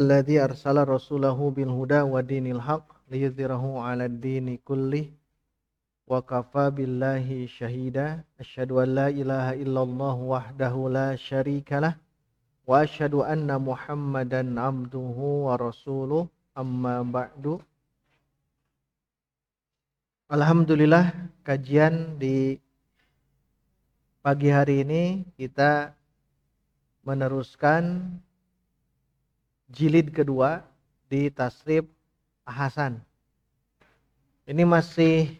Alladzi arsala rasulahu bil huda wa dinil haq liyudhhirahu 'alad dini kullih wa kafa billahi syahida. Asyhadu an la ilaha illallah wahdahu la syarikalah wa asyhadu anna Muhammadan abduhu wa rasuluh. Amma ba'du. Alhamdulillah, kajian di pagi hari ini kita meneruskan jilid kedua di Tasrif Hasan. Ini masih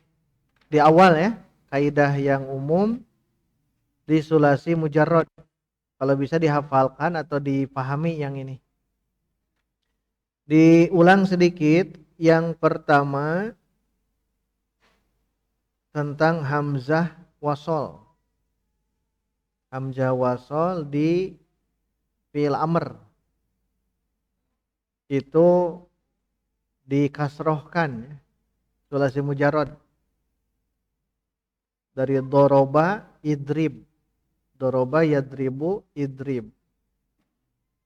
di awal ya, kaidah yang umum di sulasi mujarrad. Kalau bisa dihafalkan atau dipahami yang ini. Diulang sedikit, yang pertama tentang hamzah wasol. Hamzah wasol di fi'il amr itu dikasrohkan ya, sulasi mujarrad dari doroba idrib, doroba yadribu idrib,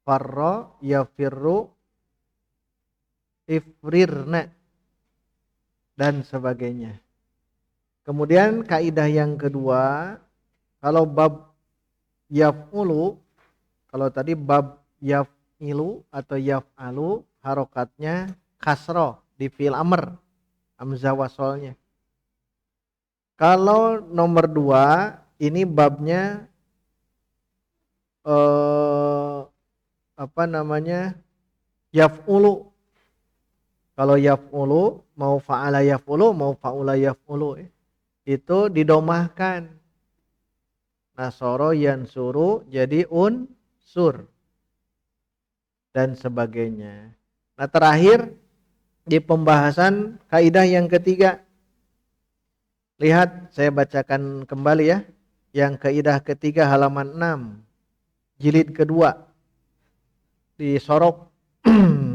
farro yafirru ifrirna, dan sebagainya. Kemudian kaidah yang kedua, kalau bab yaf'ulu, kalau tadi bab yaf'ilu atau yaf'alu, harokatnya kasroh di fi'il amr, hamzah wasolnya. Kalau nomor 2, ini babnya yaf'ulu. Kalau yaf'ulu, mau fa'ala yaf'ulu, mau fa'ula yaf'ulu, itu didomahkan. Nasoro yansuru jadi unsur dan sebagainya. Nah, terakhir di pembahasan kaidah yang ketiga. Lihat, saya bacakan kembali ya. Yang kaidah ketiga halaman 6. Jilid kedua. Disorop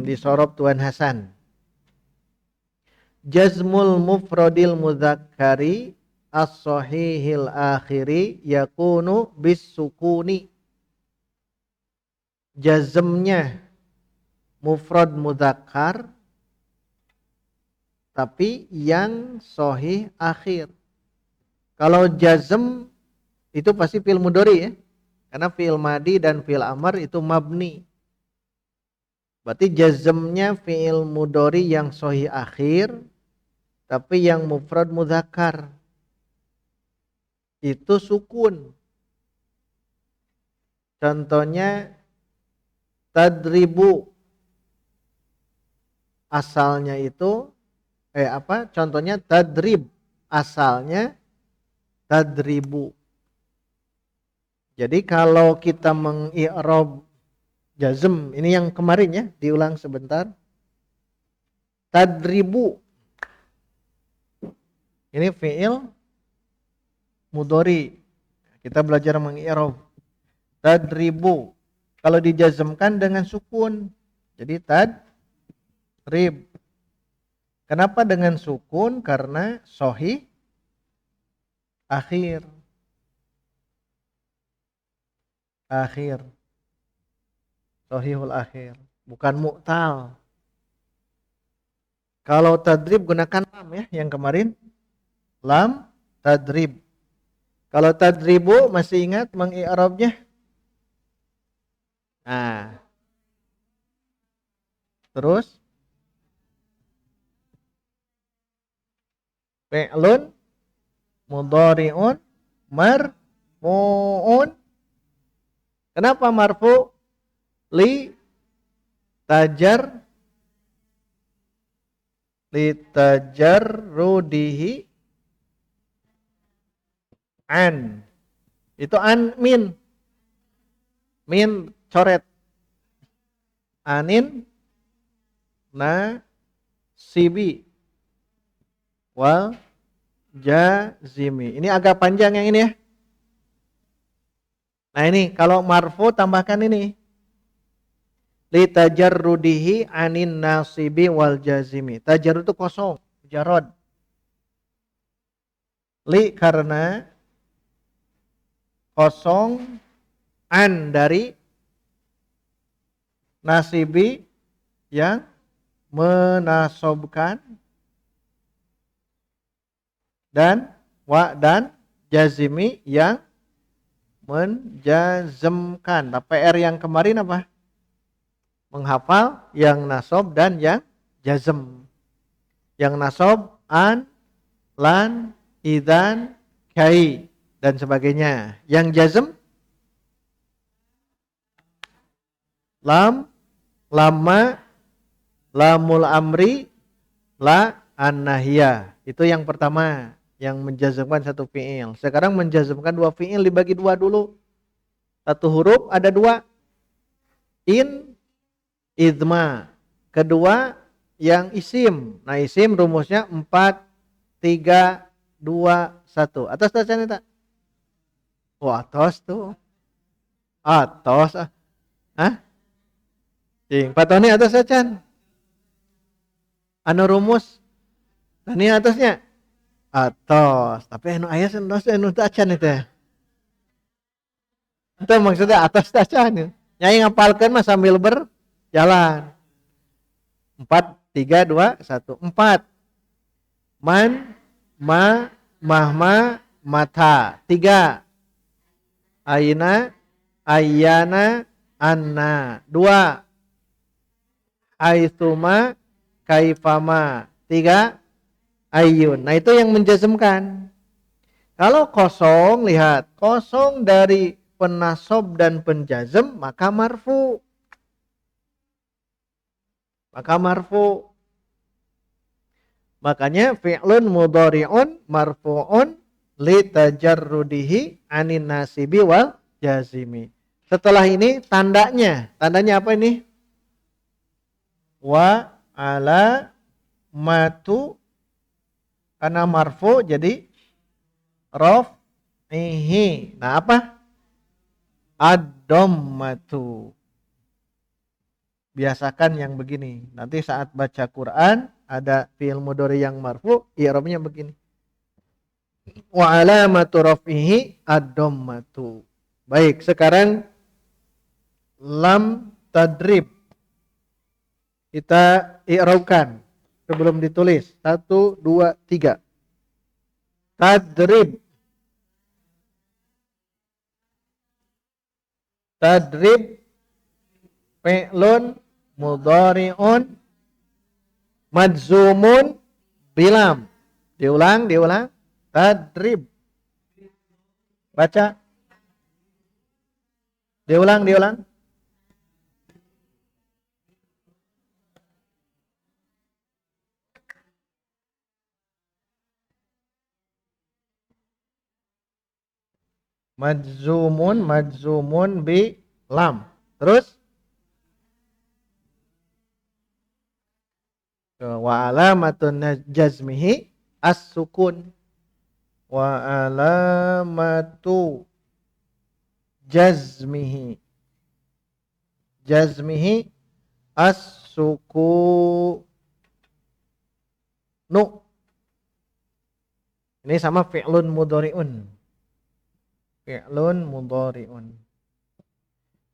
disorop Tuan Hasan. Jazmul mufradil mudzakkari as-sahihil akhiri yakunu bis sukuni. Jazmnya mufrad mudzakkar tapi yang sahih akhir. Kalau jazm itu pasti fi'il mudhari ya. Karena fi'il madi dan fi'il amr itu mabni. Berarti jazmnya fi'il mudhari yang sahih akhir tapi yang mufrad mudzakkar itu sukun. Contohnya tadribu, asalnya itu contohnya tadrib, asalnya tadribu. Jadi kalau kita mengi'rab jazm, ini yang kemarin ya, diulang sebentar. Tadribu ini fi'il mudhari. Kita belajar mengi'rab. Tadribu kalau dijazmkan dengan sukun, jadi tadrib. Kenapa dengan sukun? Karena sahih akhir. Sahihul akhir, bukan mu'tal. Kalau tadrib gunakan lam ya, yang kemarin. Lam tadrib. Kalau tadribu masih ingat mengi'rabnya? Nah. Terus fi'lun mudhari'un marfu'un. Kenapa marfu? Li tajarrudihi an. Itu an min coret. Anin nasibi wal jazimi. Ini agak panjang yang ini ya. Nah ini kalau marfu tambahkan ini. Li tajarrudihi anin nasibi wal jazimi. Tajarrud itu kosong, jarod. Li karena kosong, an dari nasibi yang menasobkan, dan wa dan jazimi yang menjazmkan. Nah, PR yang kemarin apa? Menghafal, yang nasob dan yang jazm. Yang nasob an, lan, idan, kai dan sebagainya. Yang jazm lam, lama, lamul amri, la, an-nahiyah. Itu yang pertama, yang menjazmkan satu fi'il. Sekarang menjazmkan dua fi'il dibagi dua dulu. Satu huruf ada dua. In, idma. Kedua yang isim. Nah, isim rumusnya 4, 3, 2, 1. Atas bacaan tak? Oh, atas tuh. Atas. Hah? Cing, patoni atas bacaan. Anu rumus. Nah, ini atasnya. Atas. Tapi anu ayah sendos anu bacaan itu. Itu maksudnya atas bacaan. Nyai ngapalkan mah sambil berjalan. 4, 3, 2, 1. 4. Man, ma, mahma, mata. 3. Aina, ayana, anna. 2. Aitsuma, kaifama. 3. Ayun. Nah, itu yang menjazmkan. Kalau kosong, lihat. Kosong dari penasob dan penjazm, maka marfu. Makanya fi'lun mudhari'un marfu'un li tajarrudihi anin nasibi wal jazimi. Setelah ini tandanya apa ini? Wa ala matu, karena marfu jadi raf'ihi. Nah, apa? Ad-dhammatu. Biasakan yang begini. Nanti saat baca Quran ada fi'il mudhari yang marfu, i'rabnya begini. Wa alamatu raf'ihi ad-dhammatu. Baik, sekarang lam tadrib. Kita i'rabkan sebelum ditulis. 1, 2, 3. Tadrib. Tadrib fi'lun mudhari'un majzumun bilam. Diulang. Tadrib. Baca. Diulang. Majzumun bi lam. Terus wa alamatun jazmihi as-sukun. Wa alamatu jazmihi as-sukunu. Ini sama fi'lun mudhari'un.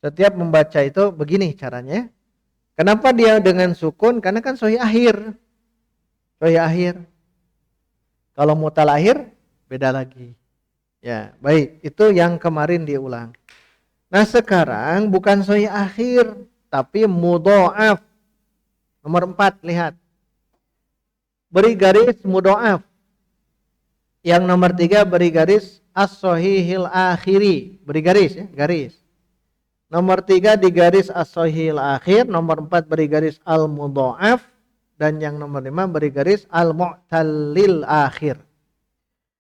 Setiap membaca itu begini caranya. Kenapa dia dengan sukun? Karena kan sahih akhir. Kalau mutal akhir beda lagi. Ya, baik. Itu yang kemarin diulang. Nah, sekarang bukan sahih akhir, tapi mudha'af. Nomor 4, lihat. Beri garis mudha'af. Yang nomor 3 beri garis as-sahihil akhiri. Beri garis ya, garis. Nomor 3 di garis as-sahihil akhir. Nomor 4 beri garis al-mudha'af. Dan yang nomor 5 beri garis al-mu'tallil akhir.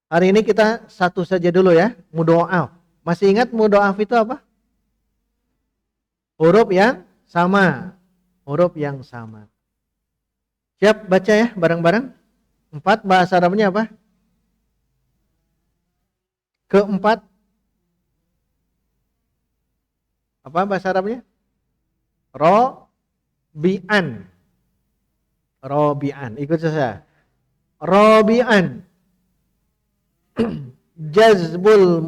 Hari ini kita satu saja dulu ya, mudha'af. Masih ingat mudha'af itu apa? Huruf yang sama. Siap baca ya bareng-bareng. 4 bahasa Arabnya apa? Keempat. Apa bahasa Arabnya? Robi'an. Ikut saya. Robi'an. Jazmul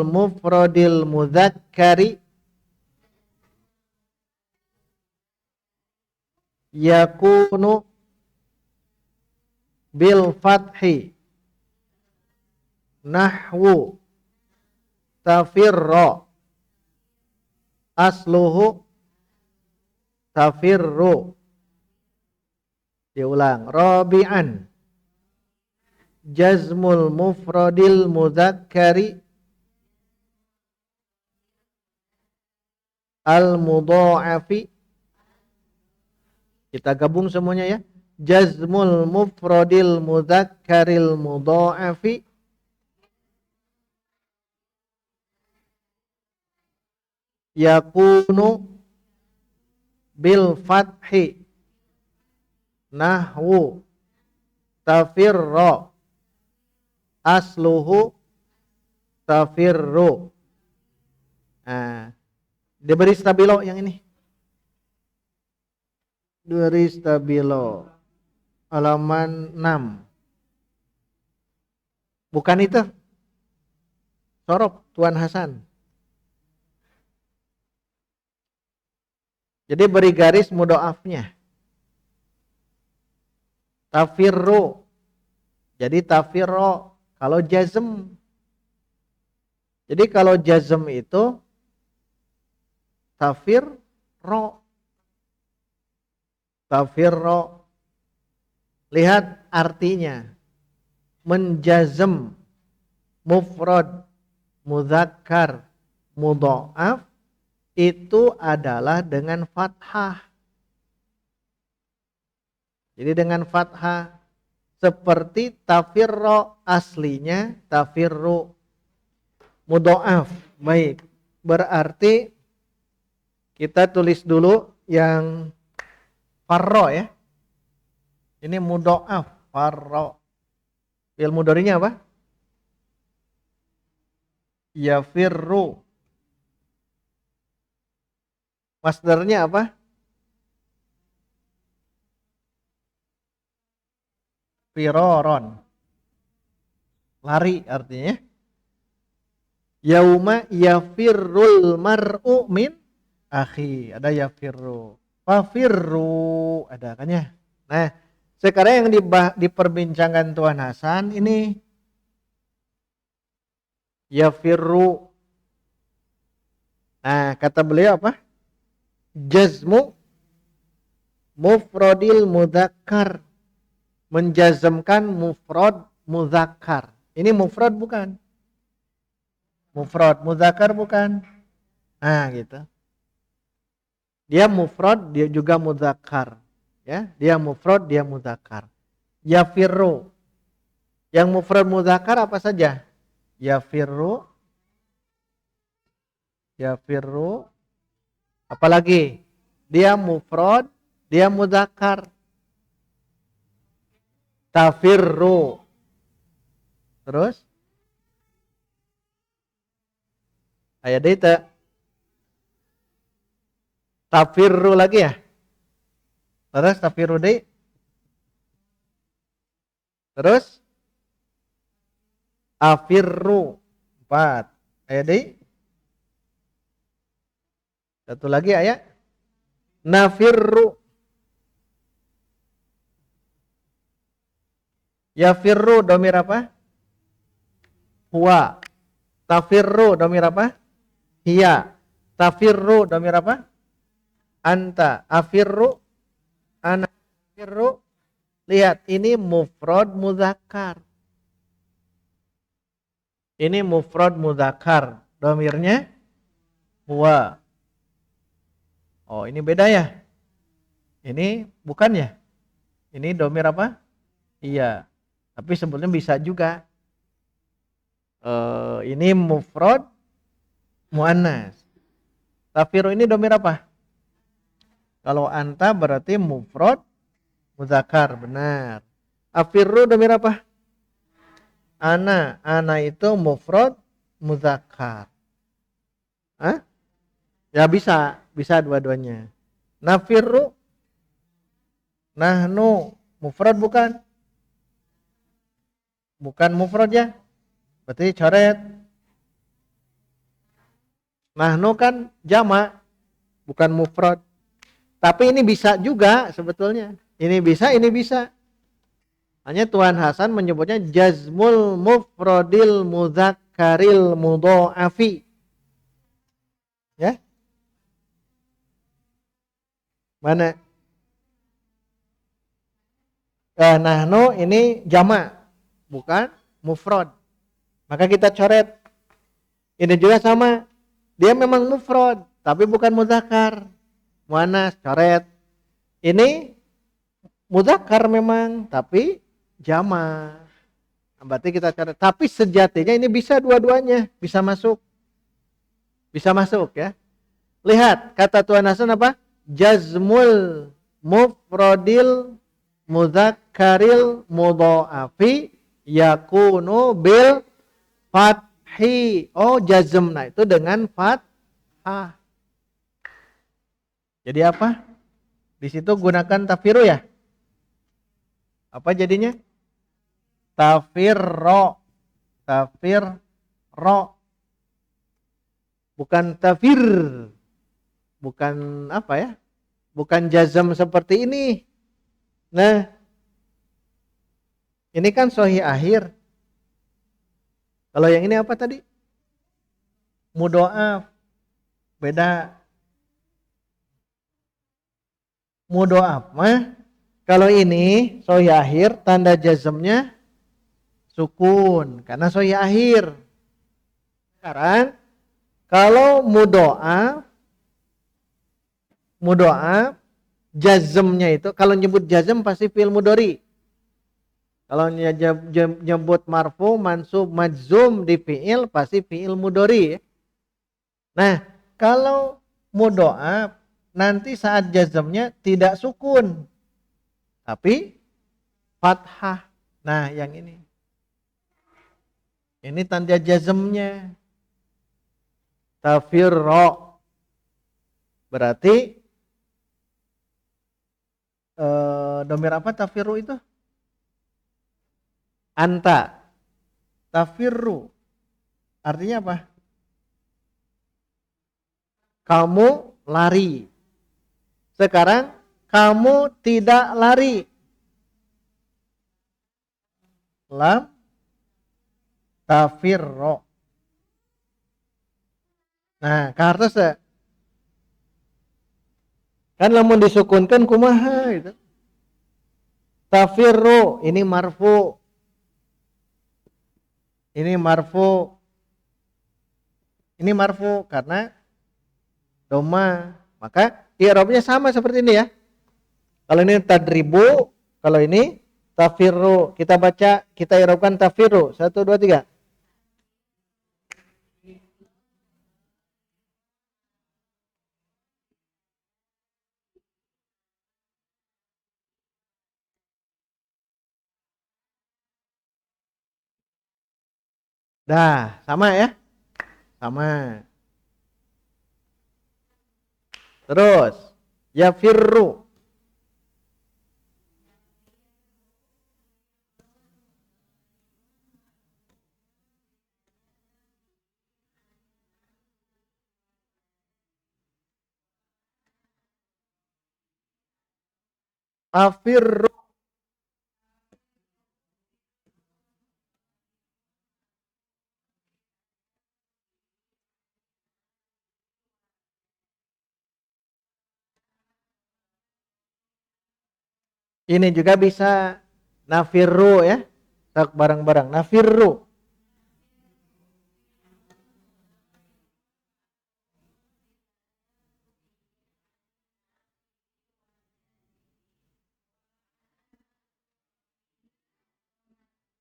mufradil mudzakkari yakunu bil fathi nahwu tafirra asluhu tafirru. Diulang. Rabi'an jazmul mufradil mudzakkari al mudha'afi. Kita gabung semuanya ya. Jazmul mufradil mudzakkaril mudha'afi yakunu bil fathi nahwu tafirra asluhu tafirru. Nah, diberi stabilo yang ini. Diberi stabilo halaman 6. Bukan itu. Sorop Tuan Hasan. Jadi beri garis mudhoafnya. Tafirru. Jadi tafirro kalau jazm. Jadi kalau jazm itu tafirro. Tafirro. Lihat artinya. Menjazm mufrad mudzakkar mudha'af itu adalah dengan fathah. Jadi dengan fathah seperti tafirro aslinya tafirru mudha'af. Baik, berarti kita tulis dulu yang farro ya. Ini mudha'af, farro. Fi'il mudhari'nya apa? Yafirru. Masdarnya apa? Firoron. Lari artinya. Yauma yafirrul mar'u min akhi. Ada yafirru. Fafirru. Ada kan ya? Nah, sekarang yang diperbincangkan Tuan Hasan ini yafirru. Nah, kata beliau apa? Jazmu mufradil mudzakkar. Menjazmkan mufrad mudzakkar. Ini mufrad bukan? Mufrad mudzakkar bukan? Nah, gitu. Dia mufrad, dia juga mudzakkar. Ya, dia mufrad, dia mudzakkar. Yafirru. Yang mufrad mudzakkar apa saja? Yafirru. Yafirru. Apalagi? Dia mufrad, dia mudzakkar. Tafirru. Terus? Ayat data. Tafirru lagi ya? Terus tafirru deh. Terus? Afirru. 4. Ayat deh. Satu lagi ayat. Nafirru. Yafirru domir apa? Huwa. Tafirru domir apa? Hiya. Tafirru domir apa? Anta. Afirru. Ana. Afirru. Lihat ini mufrad mudzakkar. Ini mufrad mudzakkar. Domirnya huwa. Oh, ini beda ya? Ini bukan ya? Ini domir apa? Iya. Tapi sebetulnya bisa juga. Ini mufrad muannas. Tafiru ini domir apa? Kalau anta berarti mufrad mudzakkar, benar. Afirru domir apa? Ana. Ana itu mufrad mudzakkar. Hah? Ya bisa dua-duanya. Nafirru. Nahnu mufrad bukan? Bukan mufrad ya? Berarti coret. Nahnu kan jama, bukan mufrad. Tapi ini bisa juga sebetulnya. Ini bisa, ini bisa. Hanya Tuan Hasan menyebutnya jazmul mufradil mudzakkaril mudha'afi. Ya. Mana? Nahnu ini jama, bukan mufrad. Maka kita coret. Ini juga sama. Dia memang mufrad, tapi bukan mudzakkar. Muannas coret. Ini mudzakkar memang, tapi jama. Berarti kita coret. Tapi sejatinya ini bisa dua-duanya, bisa masuk. Bisa masuk ya. Lihat kata Tuan Hasan apa? Jazmul mufradil mudzakkaril mudha'afi yakunu bil fathi. Oh, jazm. Nah, itu dengan fathah. Jadi apa? Di situ gunakan tafiru ya? Apa jadinya? Tafirro. Tafirro. Bukan tafir. Bukan apa ya? Bukan jazm seperti ini. Nah, ini kan sahih akhir. Kalau yang ini apa tadi? Mudhoaf. Beda. Mudhoaf mah kalau ini sahih akhir tanda jazmnya sukun karena sahih akhir. Sekarang kalau mudhoaf jazmnya itu kalau nyebut jazm pasti fi'il mudhari. Kalau nyebut marfu, mansub, majzum di fi'il pasti fi'il mudhari. Nah, kalau mudhoaf nanti saat jazmnya tidak sukun tapi fathah. Nah, yang ini. Ini tanda jazmnya. Tafirro. Berarti domir apa tafirru itu? Anta. Tafirru. Artinya apa? Kamu lari. Sekarang kamu tidak lari. Lam tafirro. Nah, karena kan lamun disukunkan kumaha gitu. Tafirru ini marfu. Ini marfu. Ini marfu karena doma. Maka i'rabnya sama seperti ini ya. Kalau ini tadribu, kalau ini tafirru. Kita baca, kita i'rabkan tafirru. 1 2 3. Dah, sama ya? Sama. Terus, yafirru. Afirru. Ini juga bisa nafirru ya. Tak barang-barang. Nafirru.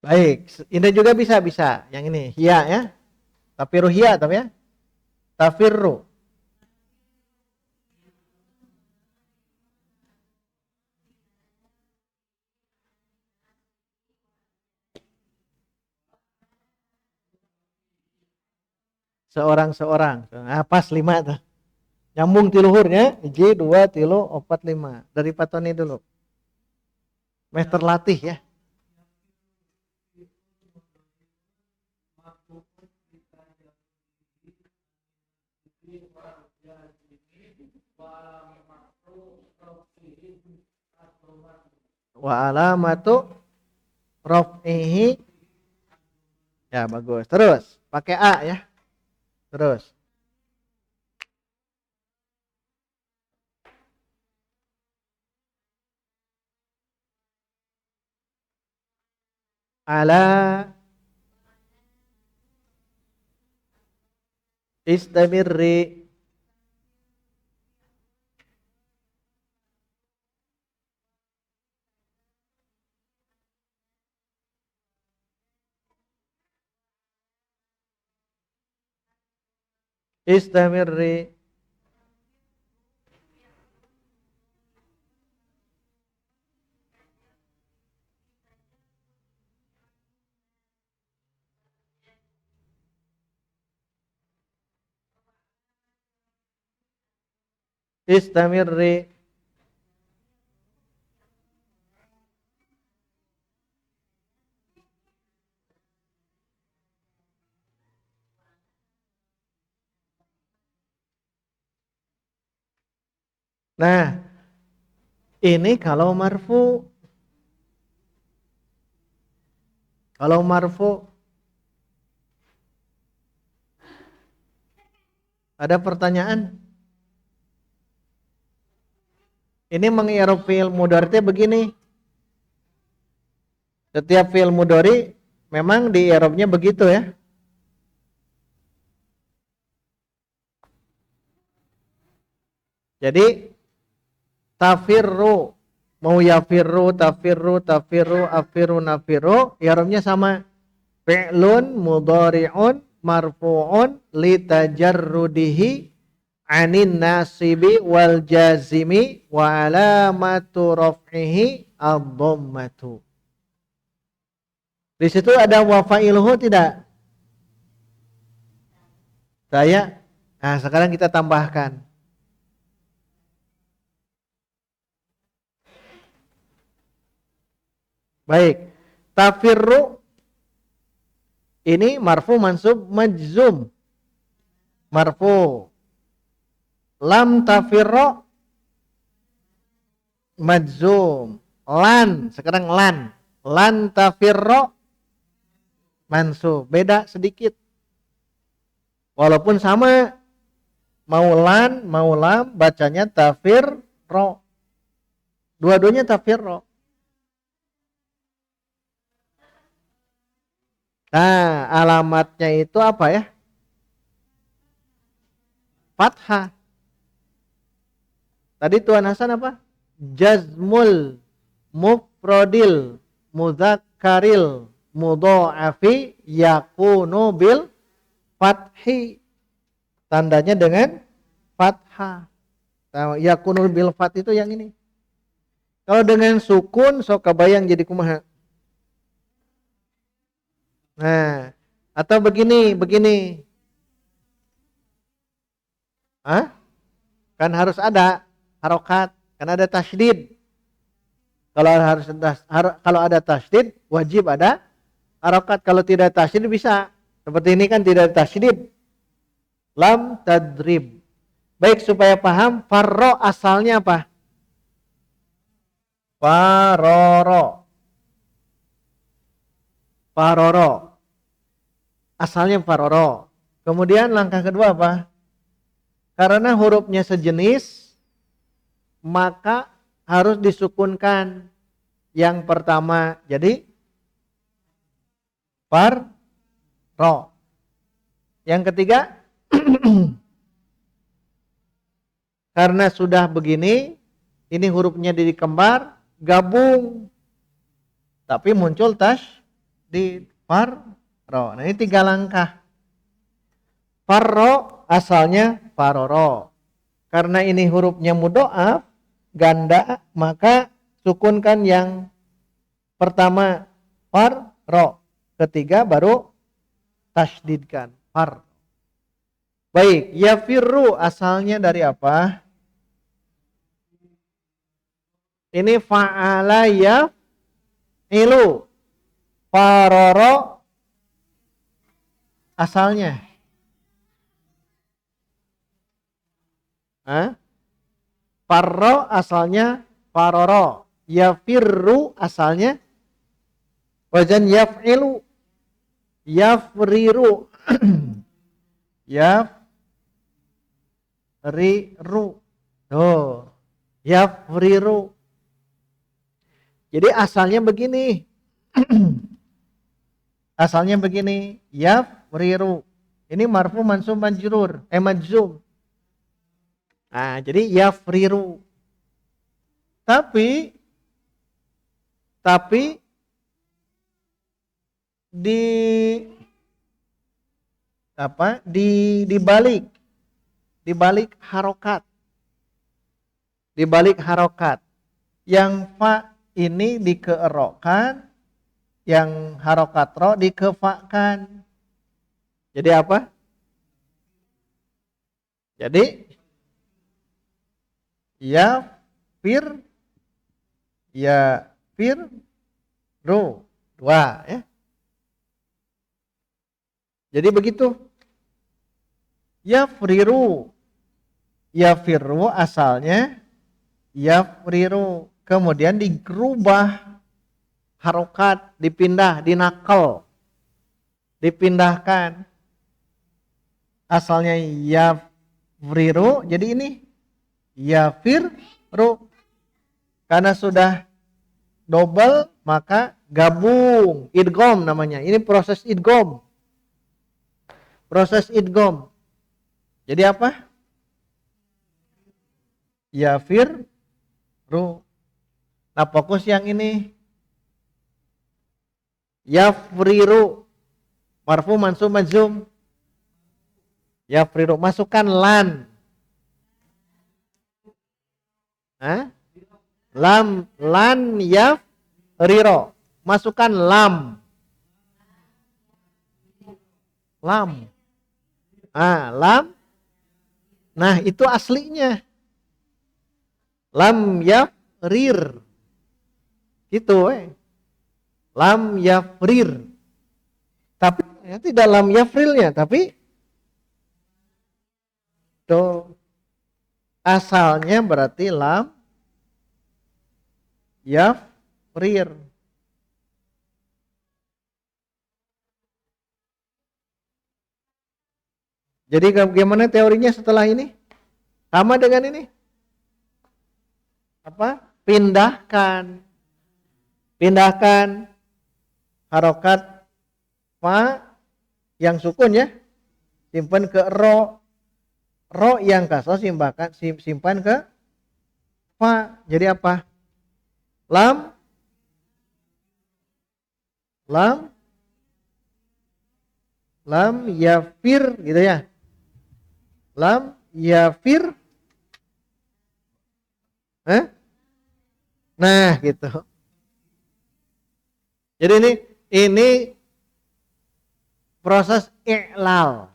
Baik, ini juga bisa. Yang ini hiya ya. Tafiru hiya tapi ya. Tafirru. Seorang. Nah, pas 5 tuh. Nyambung tiluhurnya. Iji, 2, tilu, 4, 5. Dari patoni dulu. Meh terlatih ya. wa alamatu raf'ihi. Ya, bagus. Terus pakai A ya. Terus ala istamirri. Istamirri. Istamirri. Nah, ini kalau marfu. Kalau marfu ada pertanyaan? Ini mengi'rab fi'il mudhari begini. Setiap fi'il mudhari memang di i'rabnya begitu ya. Jadi tafirru, mau yafirru, tafirru, tafiru, afiru, nafiru, i'rabnya sama. Fi'lun mudhari'un marfu'un litajarrudihi anin nasibi wal jazimi wa alamatu raf'ihi ad-dhammatu. Di situ ada wa fa'iluhu tidak? Saya. Nah, sekarang kita tambahkan. Baik. Tafirru ini marfu mansub majzum. Marfu. Lam tafirru majzum. Lan, sekarang lan. Lan tafirru mansub. Beda sedikit. Walaupun sama, mau lan, mau lam, bacanya tafirru. Dua-duanya tafirru. Nah, alamatnya itu apa ya? Fathah. Tadi Tuan Hasan apa? Jazmul mufrodil mudzakaril mudha'afi yakunu bil fathi. Tandanya dengan fathah. Nah, yakunu bil fath itu yang ini. Kalau dengan sukun sok kebayang jadi kumaha. Nah, atau begini. Hah? Kan harus ada harokat, kan ada tasydid. Kalau ada tasydid wajib ada harokat. Kalau tidak tasydid bisa. Seperti ini kan tidak ada tasydid. Lam tadrib. Baik, supaya paham, farro asalnya apa? Faroro. Asalnya faroro. Kemudian langkah kedua apa? Karena hurufnya sejenis, maka harus disukunkan yang pertama. Jadi farro. Yang ketiga, karena sudah begini, ini hurufnya jadi kembar, gabung. Tapi muncul di farro. Nah, ini 3 langkah. Farro asalnya faroro. Karena ini hurufnya mudhoaf, ganda, maka sukunkan yang pertama farro. Ketiga baru tasydidkan far. Baik, yafirru asalnya dari apa? Ini fa'ala yafilu. Faroro asalnya. Farro asalnya faroro. Yafirru asalnya wazan yaf'ilu. Yafriru. Yafriru. Oh, yafriru. Jadi asalnya begini. Asalnya begini. Yafriru. Ini marfu mansub majrur. Majzum. Nah, jadi yafriru. Tapi di apa? Dibalik harokat. Dibalik harokat. Yang fa ini dikeerokkan, yang harokat ro dikefakan. Jadi apa? Jadi ru dua ya. Jadi begitu. Yafriru asalnya yafriru, kemudian digerubah harokat, dipindah, dinakal, dipindahkan. Asalnya yafriru, jadi ini yafirru. Karena sudah double maka gabung, idgham namanya. Ini proses idgham. Proses idgham. Jadi apa? Yafirru. Nah, fokus yang ini. Yafriru. Marfu mansub majzum. Yafriru. Masukkan lan. Hah? Lan yafriro. Masukkan lam. Lam. Nah, itu aslinya. Lam yafrir. Gitu Lam yafrir. Tapi ya, tidak lam yafrilnya, tapi tuh asalnya berarti lam yafrir. Jadi bagaimana teorinya setelah ini? Sama dengan ini. Apa? Pindahkan harokat fa yang sukun ya, simpan ke ro yang kasroh simpan ke fa. Jadi apa? Lam yafir gitu ya. Lam yafir. Nah, gitu. Jadi ini proses i'lal.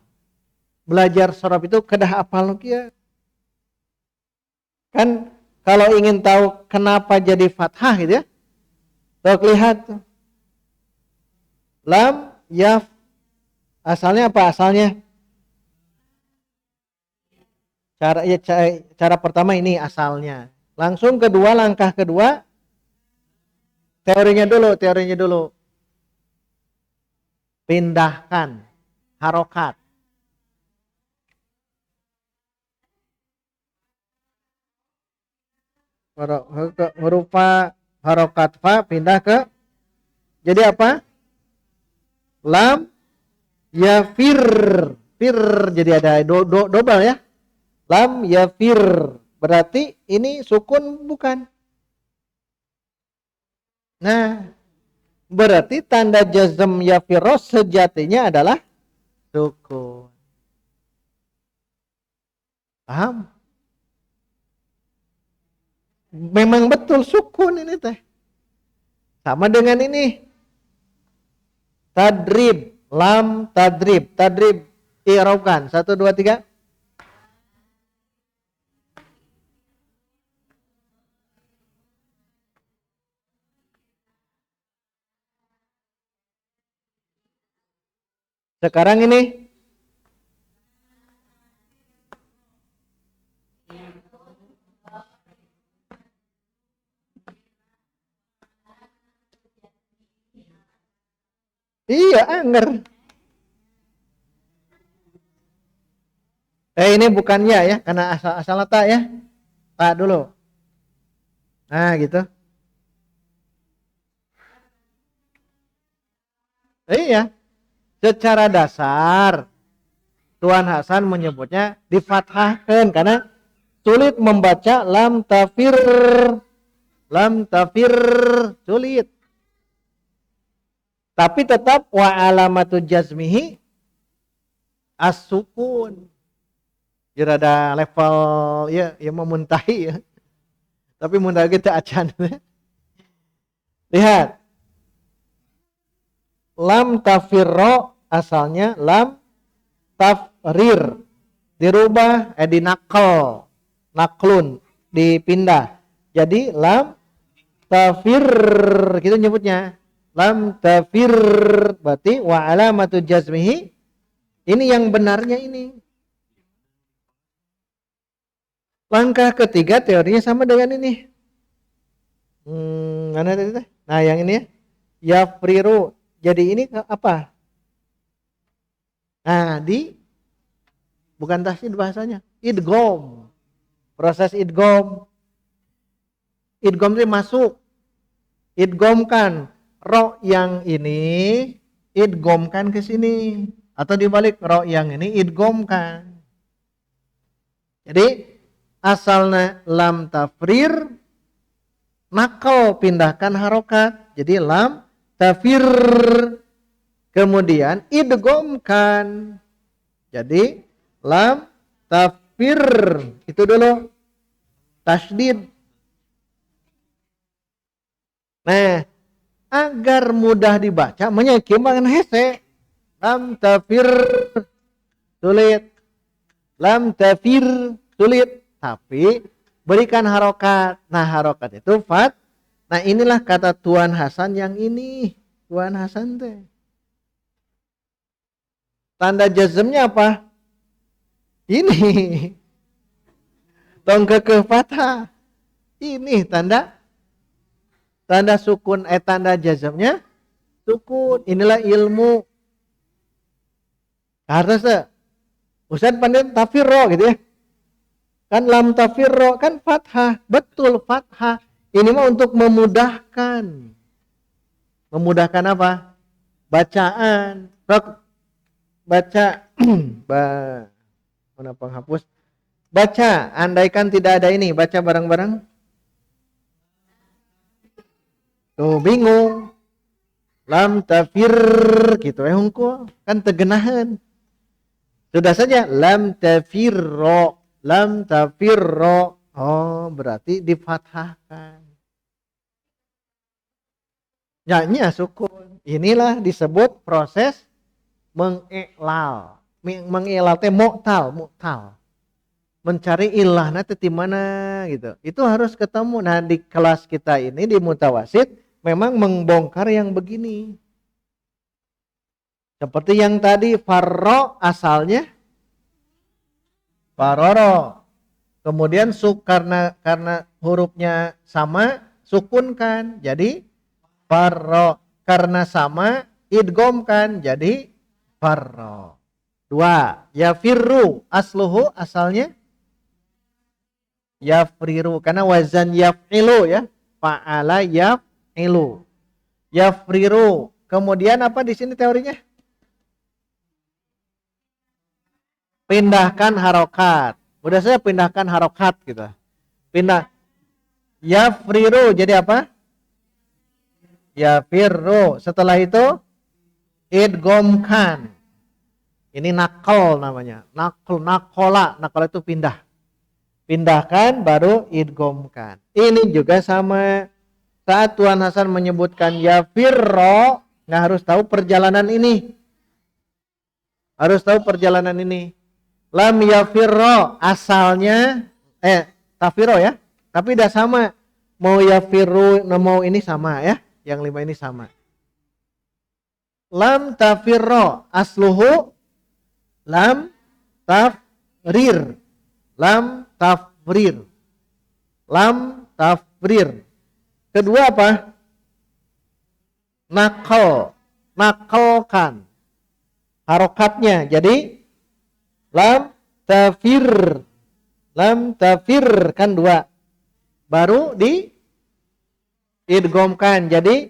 Belajar sorof itu kedah apal ya. Kan kalau ingin tahu kenapa jadi fathah gitu ya. Tuh lihat tuh. Lam yaf asalnya apa? Asalnya cara pertama ini asalnya. Langsung langkah kedua teorinya dulu. Pindahkan harokat. Huruf harokat fa pindah ke, jadi apa? Lam yafir. Jadi ada double ya. Lam yafir. Berarti ini sukun bukan? Nah, berarti tanda jazm yafiros sejatinya adalah sukun. Paham? Memang betul sukun ini teh. Sama dengan ini. Tadrib, lam tadrib. Tadrib i'rabkan. 1 2 3. Sekarang ini Iya, anger. Ini bukannya ya, karena asal tak ya. Tak dulu. Nah, gitu. Iya, secara dasar Tuan Hasan menyebutnya difathahkan karena sulit membaca lam tafir sulit. Tapi tetap wa alamatu jazmihi as-sukun. Jadi ada level ya yang memuntahi ya. Tapi muntah kita acan. Lihat. Lam tafirro asalnya lam tafrir. Dirubah dinakal. Naklun dipindah. Jadi lam tafir gitu nyebutnya. Lam tafir berarti wa alamatu jazmihi ini yang benarnya ini. Langkah ketiga teorinya sama dengan ini. Mana tadi? Nah, yang ini ya. Yafriru. Jadi ini apa? Nah, bukan tasydid bahasanya. Idgham. Proses idgham. Idgham itu masuk. Idghamkan ro yang ini idghamkan ke sini atau dibalik ro yang ini idghamkan. Jadi asalnya lam tafrir nakal pindahkan harokat jadi lam tafir kemudian idghamkan jadi lam tafir itu dulu tasydid. Nah, agar mudah dibaca menyeimbangkan hese lam tafir sulit lam tafir sulit tapi berikan harokat. Nah, harokat itu fat. Nah, inilah kata Tuan Hasan yang ini. Tuan Hasan teh. Tanda jazmnya apa? Ini. Tongke ke fathah. Ini tanda sukun tanda jazmnya sukun. Inilah ilmu. Harusnya Ustaz pandai tafirro gitu ya. Kan lam tafirro kan fathah, betul fathah. Ini mah untuk memudahkan. Memudahkan apa? Bacaan. Baca mana penghapus? Baca, andaikan tidak ada ini, baca bareng-bareng. Tuh bingung. Lam tafir gitu hungkul, kan tegenahan. Sudah saja lam tafirro. Lam tafirro. Oh, berarti difathahkan. Nyanyi sukun. Inilah disebut proses mengiklal. Mengiklal teh mu'tal. Mencari ilahnya teh di mana gitu. Itu harus ketemu. Nah, di kelas kita ini di Mutawasid memang membongkar yang begini. Seperti yang tadi farro asalnya faroro. Kemudian karena hurufnya sama sukunkan jadi farro. Karena sama idghamkan jadi farro. 2. Yafirru asluhu asalnya yafriru karena wazan yaf'ilu ya. Fa'ala yaf'ilu. Yafriru. Kemudian apa di sini teorinya? Pindahkan harokat. Udah saya pindahkan harokat gitu. Pindah. Yafriru jadi apa? Yafirru. Setelah itu idghamkan. Ini nakal namanya. Nakola itu pindah. Pindahkan baru idghamkan. Ini juga sama. Saat Tuan Hasan menyebutkan yafirro, nggak harus tahu perjalanan ini. Harus tahu perjalanan ini. Lam yafirro asalnya tafiro ya. Tapi udah sama. Mau yafirru, mau ini sama ya. Yang 5 ini sama. Lam tafirro asluhu lam tafrir. Lam tafrir. Lam tafrir. Kedua apa? Nakal. nakalkan harokatnya. Jadi lam tafir, lam tafir kan dua, baru di idghamkan. Jadi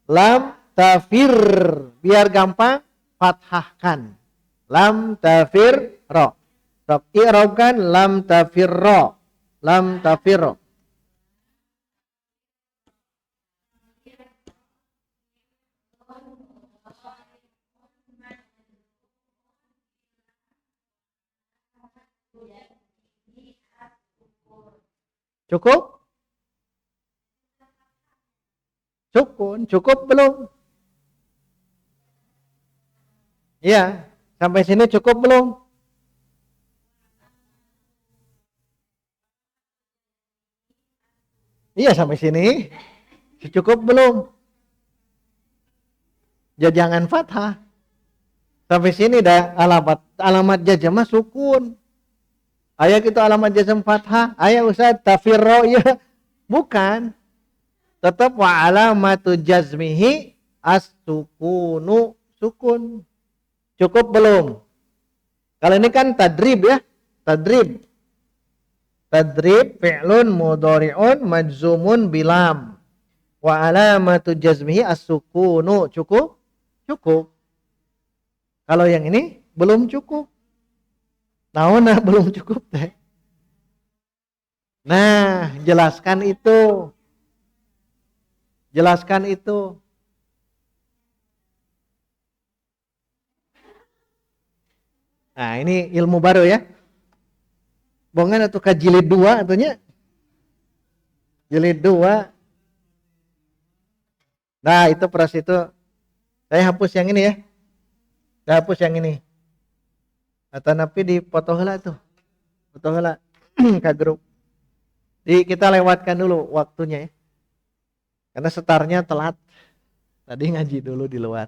lam tafir, biar gampang fathahkan. Lam tafir ro. I'rabkan lam tafir ro. Lam tafir ro. Cukup? Cukup belum? Iya, sampai sini cukup belum? Iya, sampai sini cukup belum? Ya jangan fathah. Sampai sini dah alamat jazm sukun. Ayat itu alamat jazm fathah. Ayat Ustaz tafirro ya. Bukan. Tetap wa alamatu jazmihi as-sukunu, sukun. Cukup belum? Kalau ini kan tadrib ya. Tadrib. Tadrib fi'lun mudhari'un majzumun bilam. Wa alamatu jazmihi as-sukunu. Cukup? Cukup. Kalau yang ini belum cukup. Nah, belum cukup teh. Nah, jelaskan itu. Jelaskan itu. Nah, ini ilmu baru ya. Bongan atau ke jilid 2 atunya. Jilid 2. Nah, itu proses itu. Saya hapus yang ini ya. Saya hapus yang ini. Atau napi di foto heula tuh. Foto heula ke grup. Kita lewatkan dulu waktunya ya. Karena setarnya telat. Tadi ngaji dulu di luar.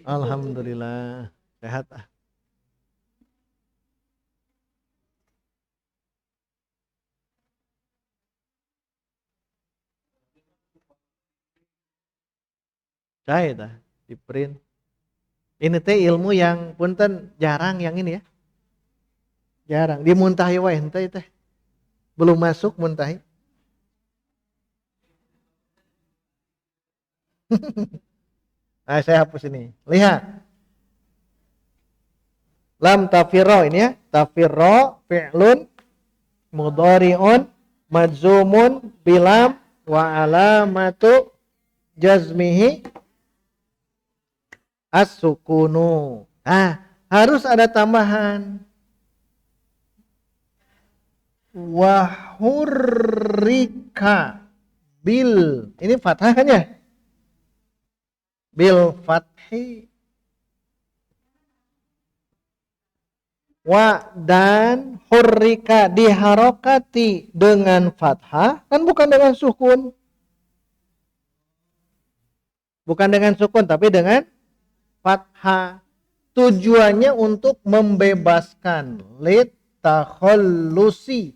Alhamdulillah. Sehat. Saya dah di print. Ini teh ilmu yang punten jarang yang ini ya. Jarang. Di muntahi wae henteu teh. Belum masuk muntahi. Nah, saya hapus ini. Lihat. Lam tafirro ini ya. Tafirro fi'lun mudhari'un majzumun bilam wa alamatu jazmihi as-sukunu. Nah, harus ada tambahan. Wahurrika bil. Ini fathah kan ya? Bil fathi. Wa dan hurrika diharokati dengan fathah. Kan bukan dengan sukun. Bukan dengan sukun tapi dengan fathah. Tujuannya untuk membebaskan. Lit takhallusi.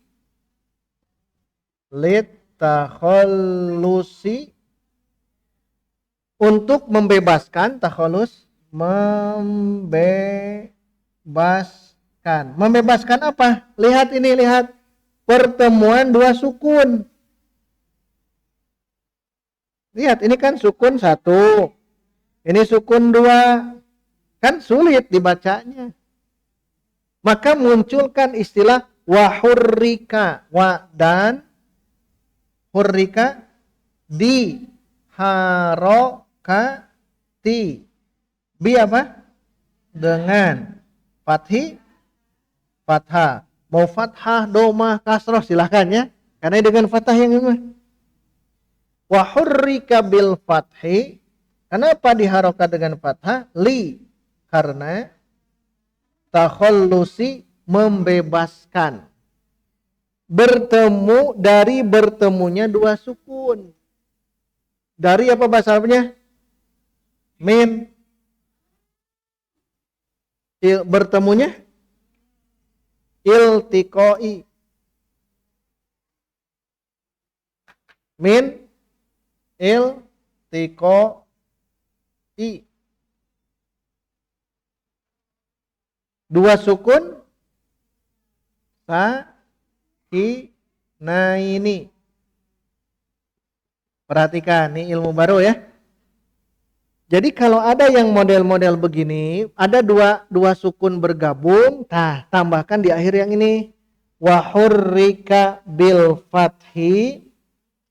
Lit takhallusi. Untuk membebaskan, takhallus. Membebaskan. Membebaskan apa? Lihat ini, lihat. Pertemuan dua sukun. Lihat, ini kan sukun 1. Ini sukun 2. Kan sulit dibacanya. Maka munculkan istilah wahurrika. Wa dan hurrika di harokati. Bi apa? Dengan fathi, fathah. Mau fathah, domah, kasroh silahkan ya. Karena dengan fathah yang ini. Wa hurrika bil fathi. Kenapa diharokat dengan fathah? Li. Karena takhallusi membebaskan. Bertemu dari bertemunya dua sukun. Dari apa bahasa Arabnya? Min. Bertemunya iltiqai. Min iltiqai. Dua sukun sakinaini. Perhatikan, ini ilmu baru ya. Jadi kalau ada yang model-model begini, ada dua sukun bergabung, nah tambahkan di akhir yang ini. Wa hurrika bil fathi,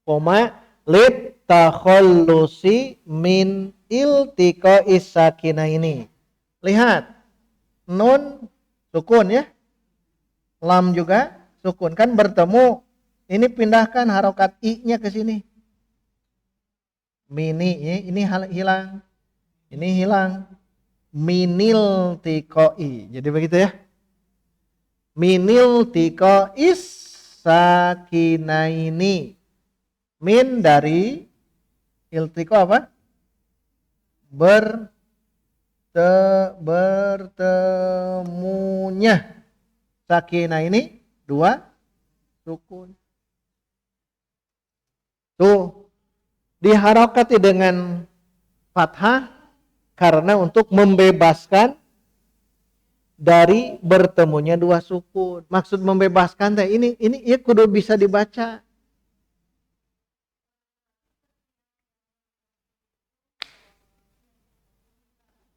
koma, lit takhallusi min iltiqa'is sakinaini. Lihat, nun sukun ya. Lam juga sukun, kan bertemu. Ini pindahkan harokat i-nya ke sini. Mini ini hilang. Ini hilang. Minil tiqoi. Jadi begitu ya. Minil tiqois sakinaini. Min dari iltiqo apa? Bertemunya. Sakinah ini dua sukun. Tuh. Diharokati dengan fathah karena untuk membebaskan dari bertemunya dua sukun. Maksud membebaskan teh ini ya kudu bisa dibaca.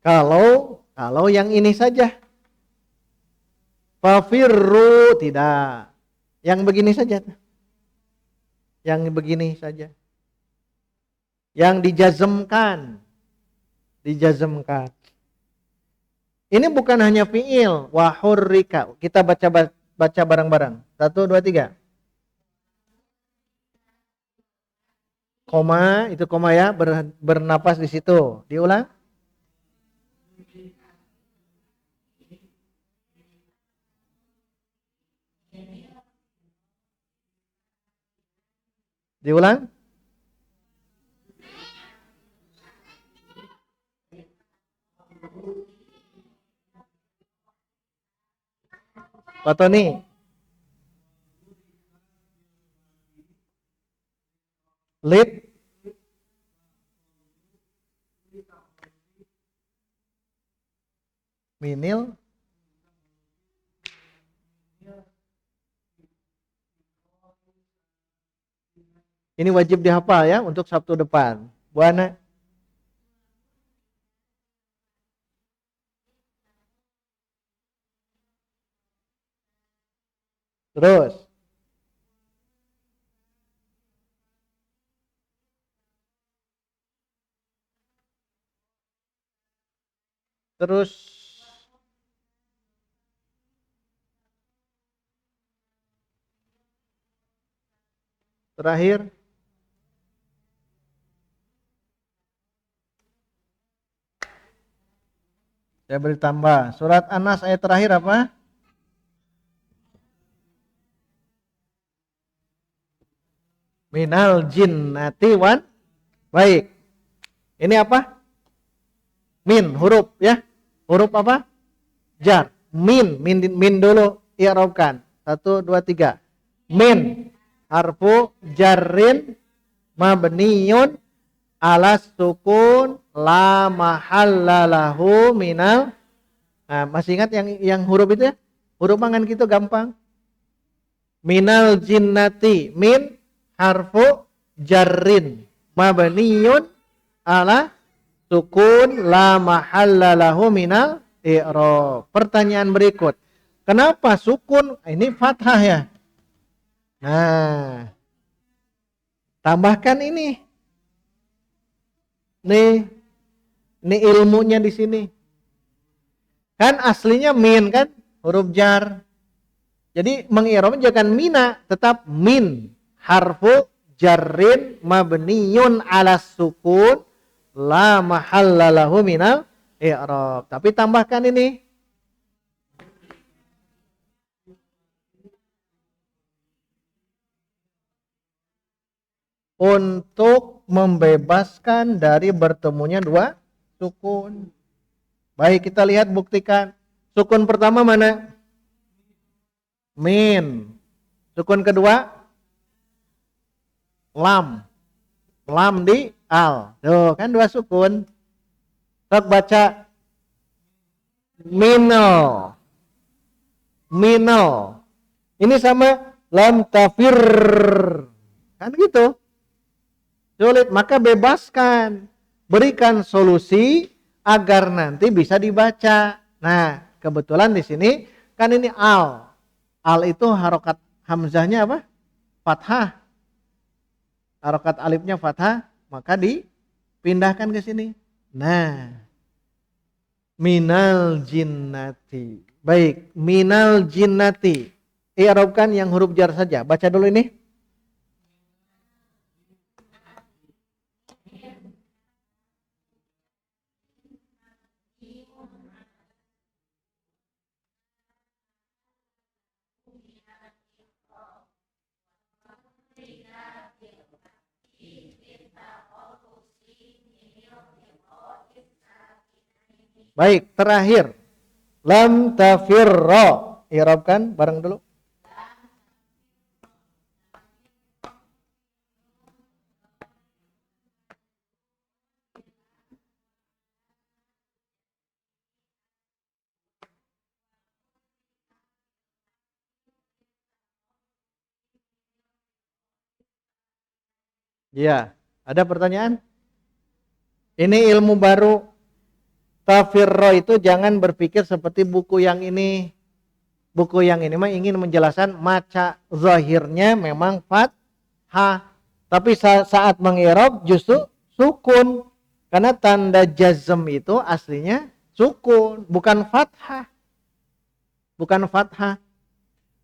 Kalau yang ini saja. Fafirru tidak. Yang begini saja. Yang begini saja. Yang dijazmkan. Ini bukan hanya fi'il. Wa hurrika. Kita baca bareng-bareng. 1, 2, 3. Koma, itu koma ya, bernapas di situ. Diulang. Diulang. Pak Tony. Lit. Minil. Ini wajib dihafal ya untuk Sabtu depan. Bu Ana. Terus. Terakhir. Saya beri tambah. Surat An-Nas ayat terakhir apa? Minal jinnati wan. Baik. Ini apa? Min, huruf ya. Huruf apa? Jar. Min dulu i'rabkan. 1, 2, 3. Min harfu jarrin mabniyun alas sukun la mahallalahu minal. Nah, masih ingat yang huruf itu ya? Huruf mangan gitu gampang. Minal jinnati, min harfu jarrin mabniyun ala sukun la mahallalahu minal i'rab. Pertanyaan berikut. Kenapa sukun ini fathah ya? Nah, tambahkan ini. Nih ilmunya di sini. Kan aslinya min kan, huruf jar. Jadi mengi'rab jangan mina, tetap min harfu jarrin mabniyun ala sukun la mahallalahu minal i'rab. Tapi tambahkan ini. Untuk membebaskan dari bertemunya dua sukun. Baik, kita lihat buktikan. Sukun pertama mana? Min. Sukun kedua lam. Lam di al. Tuh, kan dua sukun. Sok baca minal. Minal. Ini sama lam tafir. Kan gitu. Sulit, maka bebaskan. Berikan solusi agar nanti bisa dibaca. Nah, kebetulan di sini kan ini al. Al itu harokat hamzahnya apa? Fathah. Harokat alifnya fathah, maka dipindahkan ke sini. Nah, minal jinnati. Baik, minal jinnati. I'rabkan yang huruf jar saja. Baca dulu ini. Baik, terakhir. Lam tafirra. I'rabkan bareng dulu. Ya, ada pertanyaan? Ini ilmu baru. Tafirro itu jangan berpikir seperti buku yang ini. Buku yang ini mah ingin menjelaskan maca zahirnya memang fathah. Tapi saat mengirob justru sukun. Karena tanda jazm itu aslinya sukun, bukan fathah. Bukan fathah.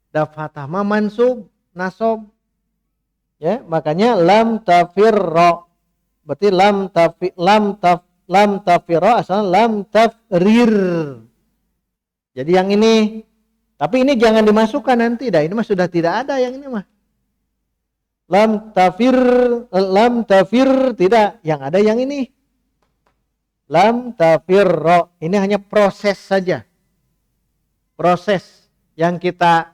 Da fathah mah mansub, nasob. Ya, makanya lam tafirro. Berarti lam tafirro asalnya lam tafrir. Jadi yang ini, tapi ini jangan dimasukkan nanti dah. Ini mah sudah tidak ada yang ini mah. Lam tafir tidak, yang ada yang ini. Lam tafirro. Ini hanya proses saja. Proses yang kita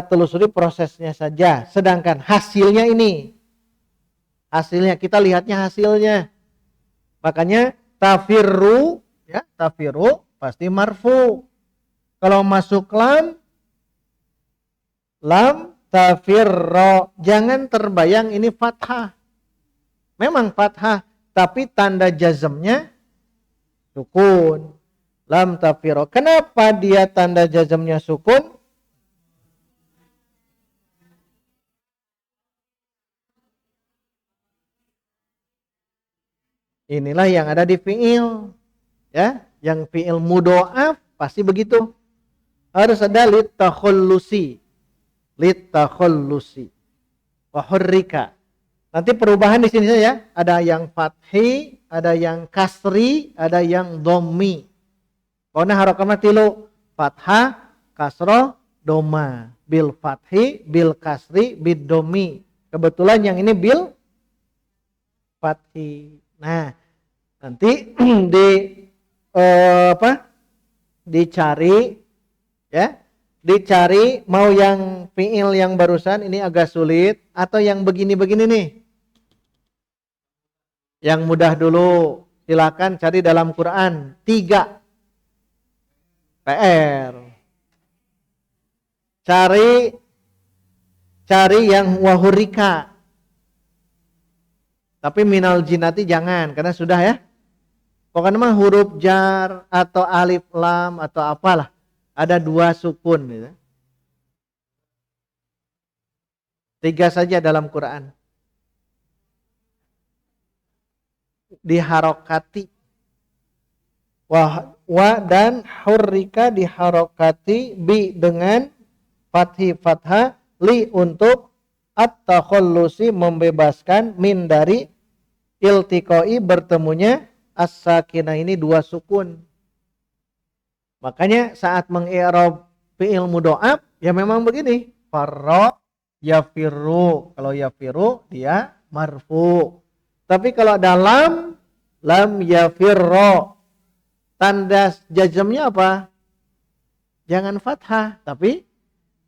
telusuri prosesnya saja. Sedangkan hasilnya ini. Hasilnya kita lihatnya hasilnya. Makanya tafiru, ya, tafiru pasti marfu. Kalau masuk lam tafirro, jangan terbayang ini fathah. Memang fathah, tapi tanda jazmnya sukun. Lam tafirro. Kenapa dia tanda jazmnya sukun? Inilah yang ada di fi'il. Ya, yang fi'il mudho'af pasti begitu. Harus ada litakhallusi. Litakhallusi. Wa hurrika. Nanti perubahan di sini saja, ada yang fathi, ada yang kasri, ada yang dhammi. Pokoknya harokamah tilu, fathah, kasroh, doma. Bil fathi, bil kasri, bid dhammi. Kebetulan yang ini bil fathi. Nah, nanti dicari ya. Dicari mau yang fiil yang barusan ini agak sulit atau yang begini-begini nih. Yang mudah dulu. Silakan cari dalam Quran 3 PR. Cari yang wahurika. Tapi minal jinnati jangan, karena sudah ya. Pokoknya mah huruf jar atau alif lam atau apalah. Ada 2 sukun. Gitu. 3 saja dalam Quran. Diharokati. Wa dan hurrika diharokati bi dengan fathi fathah li untuk at-takhallusi membebaskan min dari iltiqai bertemunya as-sakinah ini 2 sukun. Makanya saat mengi'rab fi'il mudho'af ya memang begini. Farra yafiru. Kalau yafiru dia marfu. Tapi kalau ada lam yafirro. Tanda jazmnya apa? Jangan fathah tapi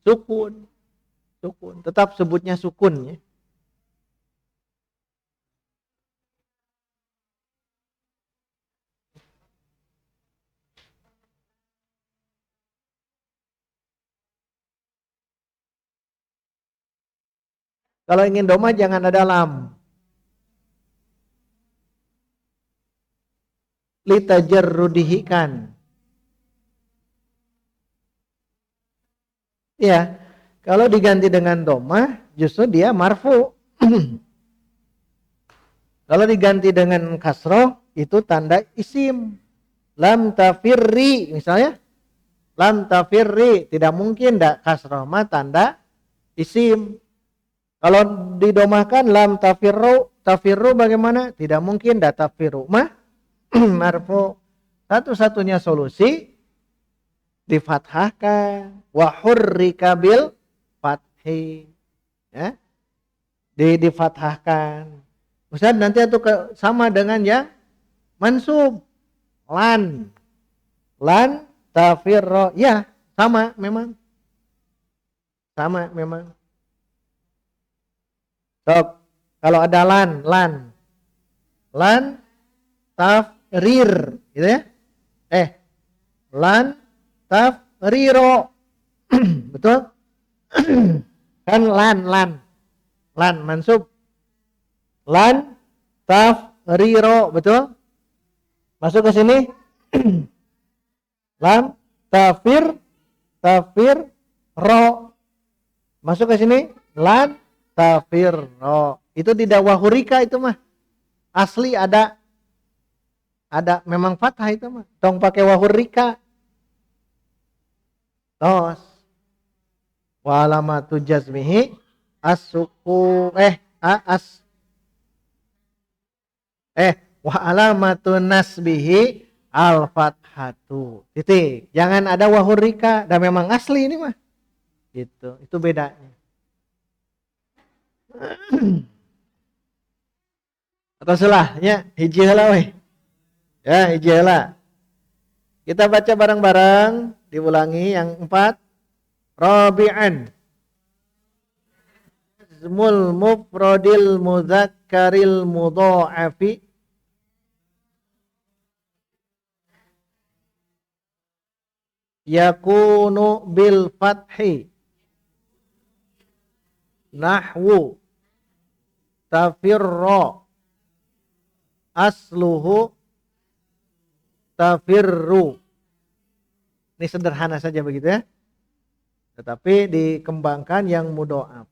Sukun. Sukun. Tetap sebutnya sukun ya. Kalau ingin doma jangan ada lam. Litajarrudihi kan. Ya, kalau diganti dengan doma justru dia marfu. Kalau diganti dengan kasroh itu tanda isim. Lam tafirri misalnya. Lam tafirri tidak mungkin kasroh mah tanda isim. Kalau didomahkan lam tafirru bagaimana? Tidak mungkin tafiru mah marfu. Satu-satunya solusi difathahkan wa hurrika bil fathi. Ya. Difathahkan. Ustaz nanti itu sama dengan yang mansub. Lan tafirro. Ya, sama memang. Sama memang. Sok, kalau ada lan tafrir, gitu ya. Lan tafriro. Betul? Kan lan mansub. Lan tafriro, betul? Masuk ke sini. Lam tafir ro. Masuk ke sini. Lan tafirro. Itu tidak wahurika itu mah. Asli ada memang fathah itu mah. Tong pakai wahurika. Tos. Wa alamatu jazmihi as-suku wa alamatu nasbihi al-fathatu. Titik. Jangan ada wahurika. Dan memang asli ini mah. Gitu. Itu bedanya. Atau salahnya hiji heula we. Ya, hiji heula. Kita baca bareng-bareng, diulangi yang 4. Rabi'an. Ismul mufradil mudzakkaril mudha'afi yakunu bil fathi nahwu tafirro asluhu tafirru. Ini sederhana saja begitu ya. Tetapi dikembangkan yang mudho'af.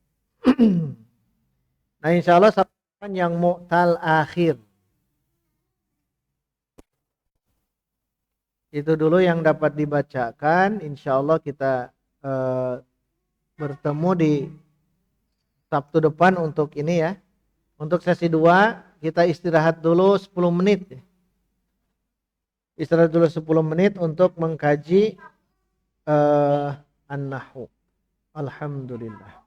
Nah insya Allah yang mu'tal akhir. Itu dulu yang dapat dibacakan. Insya Allah kita bertemu di Sabtu depan untuk ini ya. Untuk sesi 2 kita istirahat dulu 10 menit. Istirahat dulu 10 menit untuk mengkaji an-nahwu. Alhamdulillah.